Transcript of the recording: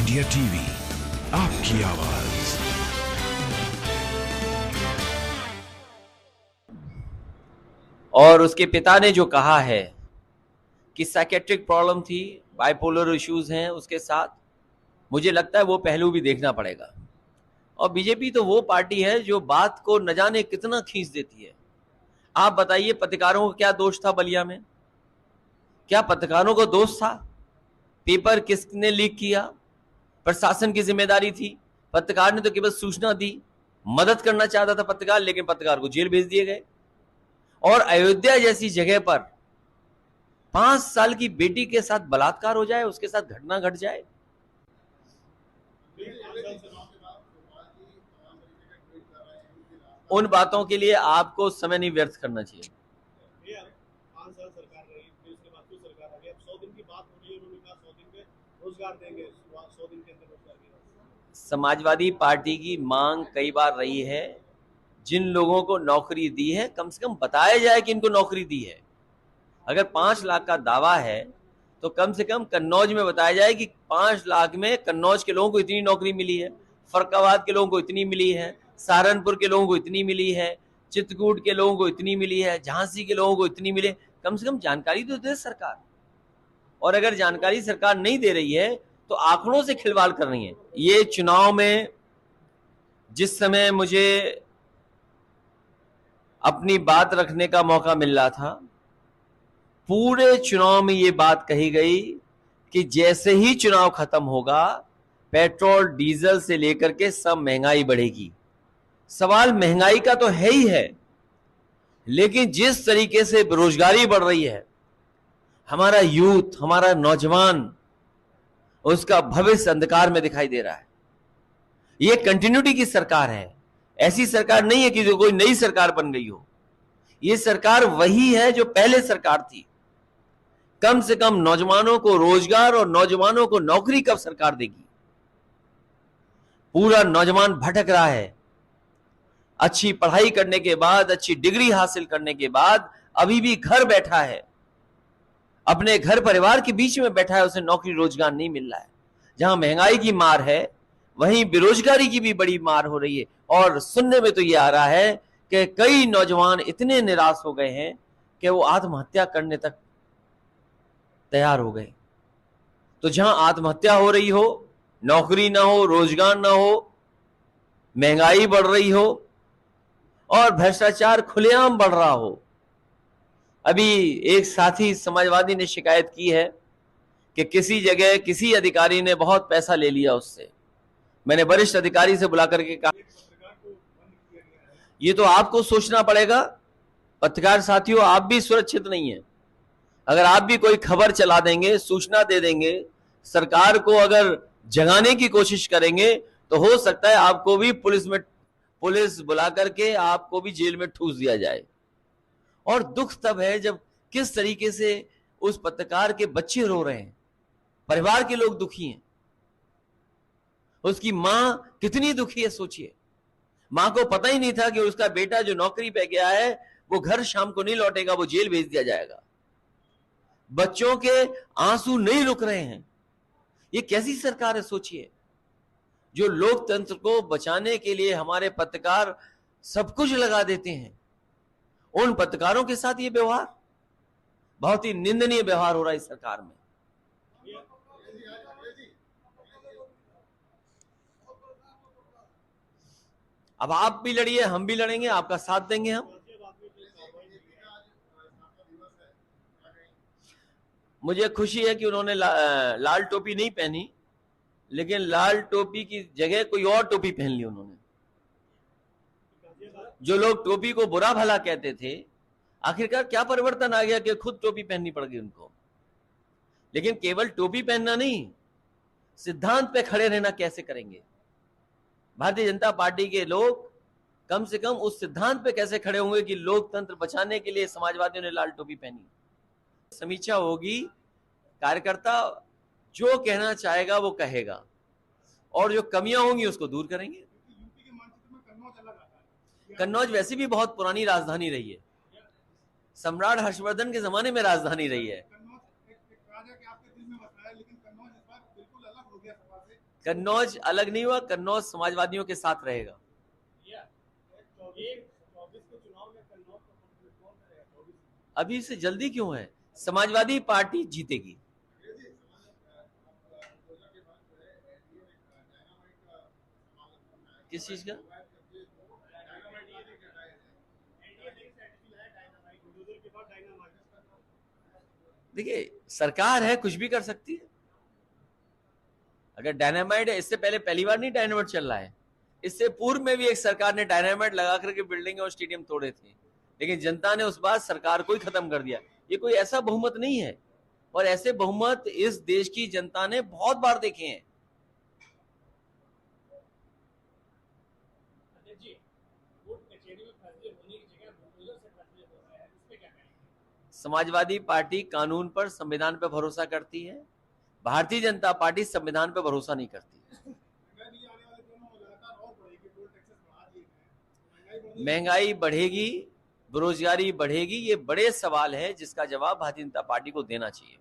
India TV, आपकी आवाज। और उसके पिता ने जो कहा है कि साइकेट्रिक प्रॉब्लम थी, बाइपोलर इश्यूज हैं उसके साथ, मुझे लगता है वो पहलू भी देखना पड़ेगा। और बीजेपी तो वो पार्टी है जो बात को न जाने कितना खींच देती है। आप बताइए, पत्रकारों को क्या दोष था बलिया में? क्या पत्रकारों को दोष था? पेपर किसने लीक किया? प्रशासन की जिम्मेदारी थी। पत्रकार ने तो केवल सूचना दी, मदद करना चाहता था पत्रकार, लेकिन पत्रकार को जेल भेज दिए गए। और अयोध्या जैसी जगह पर 5 साल की बेटी के साथ बलात्कार हो जाए, उसके साथ घटना घट जाए। उन बातों के लिए आपको समय नहीं व्यर्थ करना चाहिए। समाजवादी पार्टी की मांग कई बार रही है, जिन लोगों को नौकरी दी है कम से कम बताया जाए कि इनको नौकरी दी है। अगर 5 लाख का दावा है तो कम से कम कन्नौज में बताया जाए कि 5 लाख में कन्नौज के लोगों को इतनी नौकरी मिली है, फरक्काबाद के लोगों को इतनी मिली है, सहारनपुर के लोगों को इतनी मिली है, चित्रकूट के लोगों को इतनी मिली है, झांसी के लोगों को इतनी मिले। कम से कम जानकारी तो दे सरकार। और अगर जानकारी सरकार नहीं दे रही है तो आंकड़ों से खिलवाड़ कर रही है। ये चुनाव में जिस समय मुझे अपनी बात रखने का मौका मिल रहा था, पूरे चुनाव में ये बात कही गई कि जैसे ही चुनाव खत्म होगा, पेट्रोल डीजल से लेकर के सब महंगाई बढ़ेगी। सवाल महंगाई का तो है ही है, लेकिन जिस तरीके से बेरोजगारी बढ़ रही है, हमारा यूथ, हमारा नौजवान, उसका भविष्य अंधकार में दिखाई दे रहा है। ये कंटिन्यूटी की सरकार है, ऐसी सरकार नहीं है कि जो कोई नई सरकार बन गई हो। ये सरकार वही है जो पहले सरकार थी। कम से कम नौजवानों को रोजगार और नौजवानों को नौकरी कब सरकार देगी? पूरा नौजवान भटक रहा है। अच्छी पढ़ाई करने के बाद, अच्छी डिग्री हासिल करने के बाद अभी भी घर बैठा है, अपने घर परिवार के बीच में बैठा है, उसे नौकरी रोजगार नहीं मिल रहा है। जहां महंगाई की मार है, वहीं बेरोजगारी की भी बड़ी मार हो रही है। और सुनने में तो ये आ रहा है कि कई नौजवान इतने निराश हो गए हैं कि वो आत्महत्या करने तक तैयार हो गए। तो जहां आत्महत्या हो रही हो, नौकरी ना हो, रोजगार ना हो, महंगाई बढ़ रही हो और भ्रष्टाचार खुलेआम बढ़ रहा हो। अभी एक साथी समाजवादी ने शिकायत की है कि किसी जगह किसी अधिकारी ने बहुत पैसा ले लिया उससे। मैंने वरिष्ठ अधिकारी से बुला करके कहा, ये तो आपको सोचना पड़ेगा। पत्रकार साथियों, आप भी सुरक्षित नहीं है। अगर आप भी कोई खबर चला देंगे, सूचना दे देंगे, सरकार को अगर जगाने की कोशिश करेंगे, तो हो सकता है आपको भी पुलिस बुला करके आपको भी जेल में ठूस दिया जाए। और दुख तब है जब किस तरीके से उस पत्रकार के बच्चे रो रहे हैं, परिवार के लोग दुखी हैं, उसकी मां कितनी दुखी है सोचिए। मां को पता ही नहीं था कि उसका बेटा जो नौकरी पे गया है वो घर शाम को नहीं लौटेगा, वो जेल भेज दिया जाएगा। बच्चों के आंसू नहीं रुक रहे हैं। ये कैसी सरकार है सोचिए। जो लोकतंत्र को बचाने के लिए हमारे पत्रकार सब कुछ लगा देते हैं, उन पत्रकारों के साथ ये व्यवहार, बहुत ही निंदनीय व्यवहार हो रहा है इस सरकार में। अब आप भी लड़िए, हम भी लड़ेंगे, आपका साथ देंगे हम। मुझे खुशी है कि उन्होंने लाल टोपी नहीं पहनी, लेकिन लाल टोपी की जगह कोई और टोपी पहन ली उन्होंने। जो लोग टोपी को बुरा भला कहते थे, आखिरकार क्या परिवर्तन आ गया कि खुद टोपी पहननी पड़ गई उनको। लेकिन केवल टोपी पहनना नहीं, सिद्धांत पे खड़े रहना कैसे करेंगे? भारतीय जनता पार्टी के लोग कम से कम उस सिद्धांत पे कैसे खड़े होंगे कि लोकतंत्र बचाने के लिए समाजवादियों ने लाल टोपी पहनी। समीक्षा होगी, कार्यकर्ता जो कहना चाहेगा वो कहेगा, और जो कमियां होंगी उसको दूर करेंगे। कन्नौज वैसे भी बहुत पुरानी राजधानी रही है, सम्राट हर्षवर्धन के जमाने में राजधानी रही है। कन्नौज अलग नहीं हुआ, कन्नौज समाजवादियों के साथ रहेगा। अभी से जल्दी क्यों है? समाजवादी पार्टी जीतेगी। किस चीज का? देखिए, सरकार है, कुछ भी कर सकती है। अगर डायनामाइट है, इससे पहले पहली बार नहीं डायनामाइट चल रहा है, इससे पूर्व में भी एक सरकार ने डायनामाइट लगा करके बिल्डिंग और स्टेडियम तोड़े थे, लेकिन जनता ने उस बार सरकार को ही खत्म कर दिया। ये कोई ऐसा बहुमत नहीं है, और ऐसे बहुमत इस देश की जनता ने बहुत बार देखे हैं। समाजवादी पार्टी कानून पर, संविधान पर भरोसा करती है। भारतीय जनता पार्टी संविधान पर भरोसा नहीं करती। महंगाई बढ़ेगी, बेरोजगारी बढ़ेगी, ये बड़े सवाल है जिसका जवाब भारतीय जनता पार्टी को देना चाहिए।